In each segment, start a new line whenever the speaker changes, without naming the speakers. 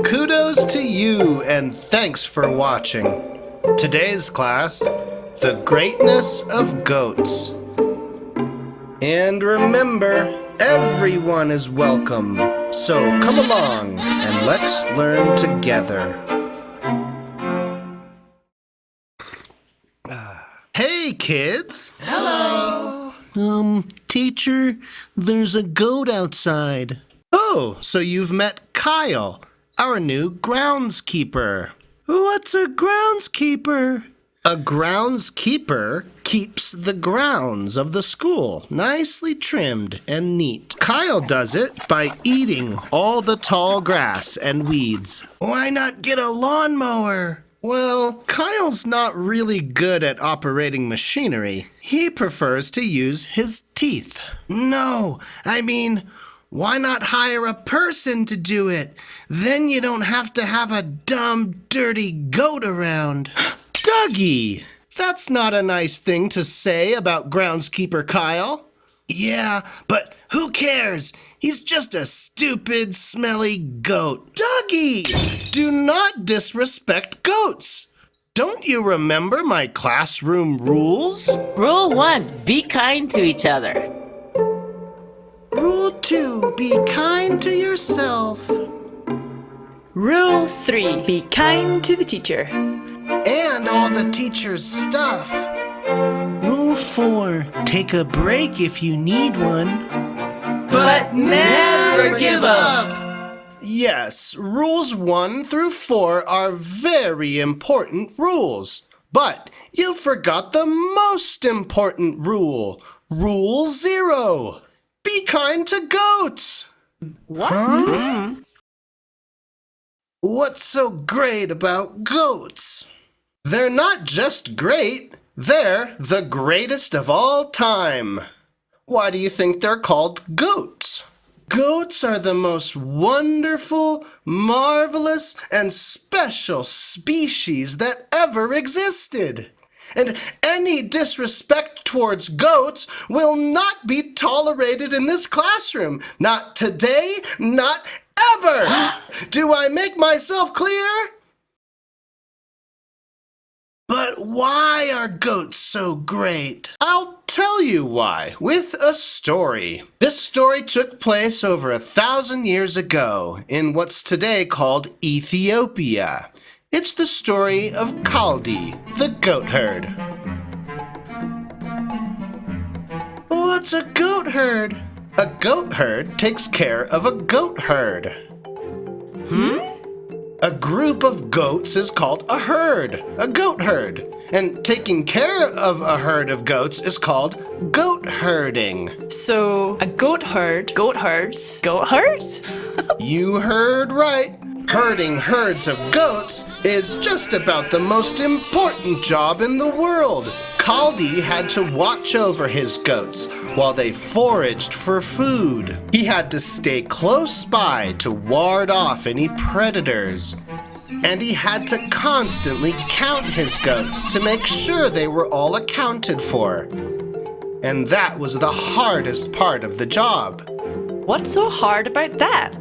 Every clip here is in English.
Kudos to you and thanks for watching. Today's class, the greatness of goats. And remember, everyone is welcome. So come along and let's learn together. Hey kids!
Hello!
Teacher, there's a goat outside. Oh, so you've met Kyle, our new groundskeeper. What's a groundskeeper? A groundskeeper keeps the grounds of the school nicely trimmed and neat. Kyle does it by eating all the tall grass and weeds. Why not get a lawnmower? Well, Kyle's not really good at operating machinery. He prefers to use his teeth. No, I mean, why not hire a person to do it? Then you don't have to have a dumb, dirty goat around. Dougie! That's not a nice thing to say about groundskeeper Kyle. Yeah, but who cares? He's just a stupid, smelly goat. Dougie! Do not disrespect goats. Don't you remember my classroom rules?
Rule 1, be kind to each other.
Rule 2, be kind to yourself.
Rule 3, be kind to the teacher.
And all the teacher's stuff. Rule 4, take a break if you need one.
But never give up.
Yes, rules 1 through 4 are very important rules. But you forgot the most important rule. Rule 0. Be kind to goats.
What?
Huh? What's so great about goats? They're not just great, they're the greatest of all time. Why do you think they're called goats? Goats are the most wonderful, marvelous, and special species that ever existed. And any disrespect towards goats will not be tolerated in this classroom. Not today, not ever. Do I make myself clear? But why are goats so great? I'll tell you why, with a story. This story took place over 1,000 years ago in what's today called Ethiopia. It's the story of Kaldi the Goatherd. What's a goat herd? A goat herd takes care of a goat herd. A group of goats is called a herd, a goat herd. And taking care of a herd of goats is called goat herding.
So, a goat herds? Goat herds?
You heard right. Herding herds of goats is just about the most important job in the world. Kaldi had to watch over his goats while they foraged for food. He had to stay close by to ward off any predators. And he had to constantly count his goats to make sure they were all accounted for. And that was the hardest part of the job.
What's so hard about that?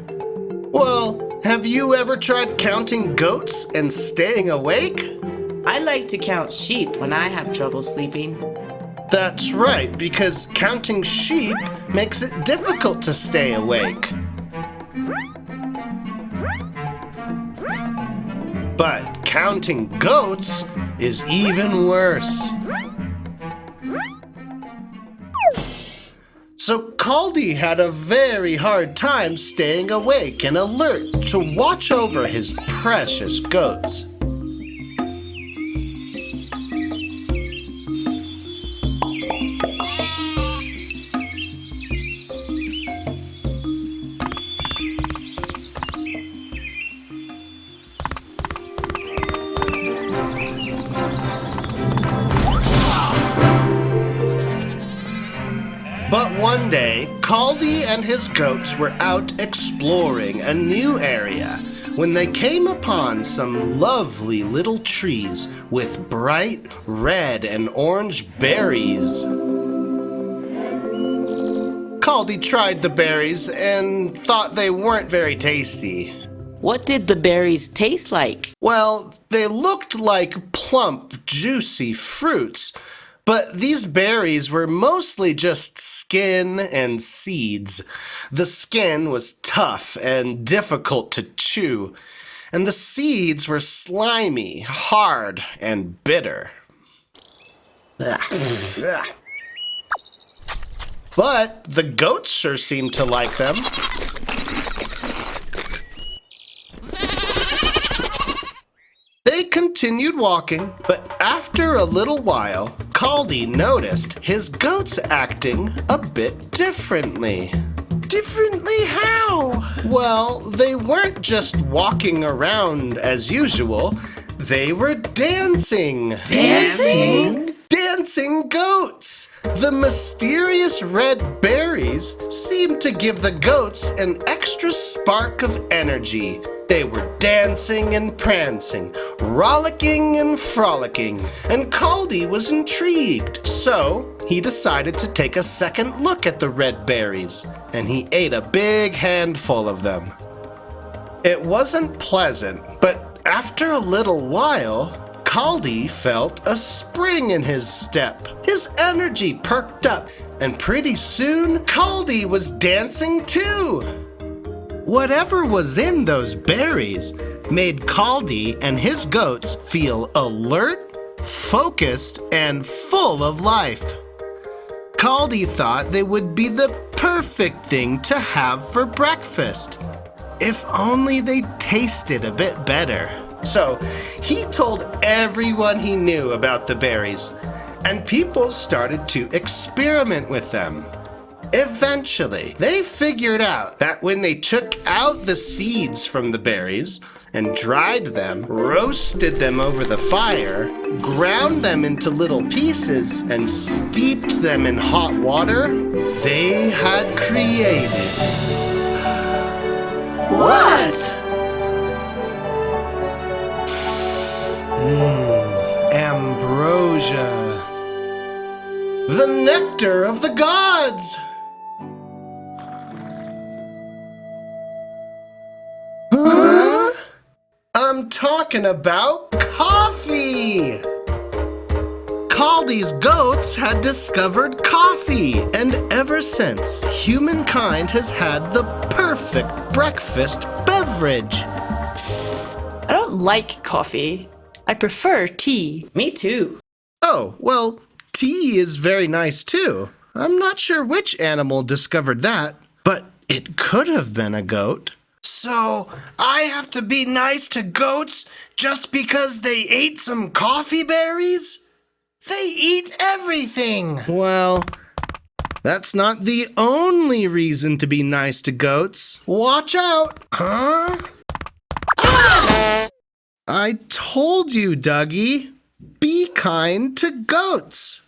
Well, have you ever tried counting goats and staying awake?
I like to count sheep when I have trouble sleeping.
That's right, because counting sheep makes it difficult to stay awake. But counting goats is even worse. So Kaldi had a very hard time staying awake and alert to watch over his precious goats. But one day, Kaldi and his goats were out exploring a new area when they came upon some lovely little trees with bright red and orange berries. Kaldi tried the berries and thought they weren't very tasty.
What did the berries taste like?
Well, they looked like plump, juicy fruits, but these berries were mostly just skin and seeds. The skin was tough and difficult to chew, and the seeds were slimy, hard, and bitter. But the goats sure seemed to like them. They continued walking, but after a little while, Kaldi noticed his goats acting a bit differently. Differently how? Well, they weren't just walking around as usual. They were dancing.
Dancing?
Dancing goats! The mysterious red berries seemed to give the goats an extra spark of energy. They were dancing and prancing, rollicking and frolicking, and Kaldi was intrigued. So he decided to take a second look at the red berries, and he ate a big handful of them. It wasn't pleasant, but after a little while, Kaldi felt a spring in his step. His energy perked up, and pretty soon, Kaldi was dancing too. Whatever was in those berries made Kaldi and his goats feel alert, focused, and full of life. Kaldi thought they would be the perfect thing to have for breakfast, if only they tasted a bit better. So he told everyone he knew about the berries, and people started to experiment with them. Eventually, they figured out that when they took out the seeds from the berries and dried them, roasted them over the fire, ground them into little pieces, and steeped them in hot water, they had created... What? Ambrosia. The nectar of the gods! Huh? I'm talking about coffee! Kaldi's goats had discovered coffee, and ever since, humankind has had the perfect breakfast beverage.
I don't like coffee. I prefer tea.
Me too.
Oh, well, tea is very nice too. I'm not sure which animal discovered that, but it could have been a goat. So, I have to be nice to goats just because they ate some coffee berries? They eat everything! Well, that's not the only reason to be nice to goats. Watch out! Huh? Ah! I told you, Dougie. Be kind to goats.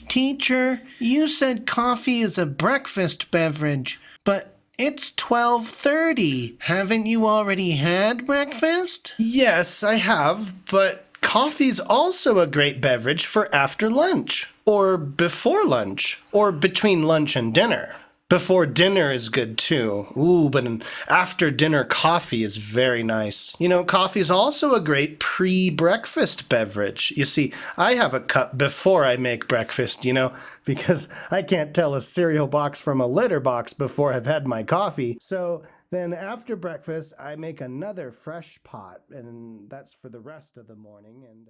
Teacher, you said coffee is a breakfast beverage, but it's 12:30. Haven't you already had breakfast? Yes, I have, but coffee's also a great beverage for after lunch, or before lunch, or between lunch and dinner. Before dinner is good too. Ooh, but an after dinner coffee is very nice. You know, coffee is also a great pre-breakfast beverage. You see, I have a cup before I make breakfast, because I can't tell a cereal box from a litter box before I've had my coffee. So then after breakfast, I make another fresh pot, and that's for the rest of the morning. And